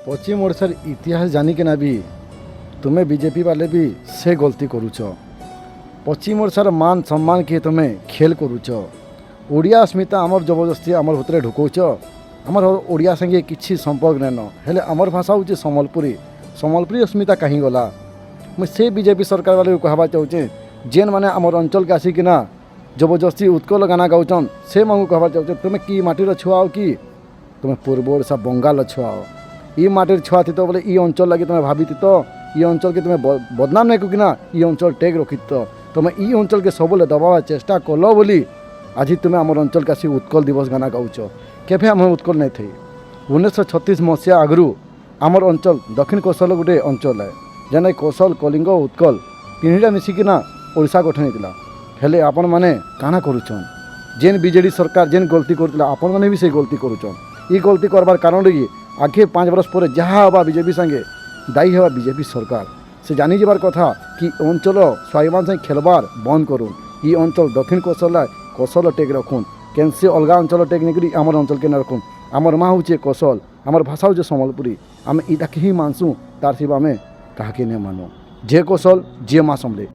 पश्चिम ओडिशार इतिहास जानिकिना भी तुम्हें बीजेपी वाले भी से गलती करुच। पश्चिम ओडिशार मान सम्मान किए तुम्हें खेल करुच। ओडिया अस्मिता आमर जबरदस्ती आमर भीतर ढुकौच। आमर ओडिया संगे किसी संपर्क नाइन हेले आमर भाषा हूँ सम्बलपुरी। सम्बलपुरी अस्मिता कहीं गला। मुझे से बीजेपी सरकार वाले कहवा चाहूँचे जेन मैंने आमर अंचल के आसिकिना जबरदस्ती उत्कल गाना गाउछन से मैं कहवा चाहूँचे तुम्हें कि माटीर छुआ हो कि तुम्हें पूर्व ओडिशा बंगाल छुआ हो। ई माटिर छुआ थी तो बोले ई अंचल लगे तुम्हें भाभी थी तो ये अंचल के तुम्हें बदनाम नहीं कि ना ये अंचल टेक रखी तो तुम्हें ई अंचल के सबले दबावा चेष्टा कल बोली आज तुम्हें आम अंचल का उत्कल दिवस गाना गाउच। केफे आम उत्कल नहीं थी 1936 मसीहा आगु आमर अंचल दक्षिण कौशल गोटे अंचल है जेने कौशल कलिंग उत्कल तीनटा मिसिकिना ओडिशा गठन होता। हेले आपण मैंने काना करुछन जेन बीजेडी सरकार जेन गलती करथिला आपण मैंने भी से गलती करुछन। ई गलती करबार कारण कि आगे 5 वर्ष पर जहाँ हवा बीजेपी संगे दायी हवा बीजेपी सरकार से जानी जबार कथा कि अंचल स्वाभिमान संगे खेलबार बंद करूँ। ई अंचल दक्षिण कौशल टेक रखुन केन से अलगा अंचल टेक नहीं आमर अंचल के रखुन। आमर माँ हूँ कौशल आमर भाषा हूँ सम्बलपुरी आम इटा ही मानसू तार सिवा आम क्या नहीं मानू। जे कौशल जे माँ संभले।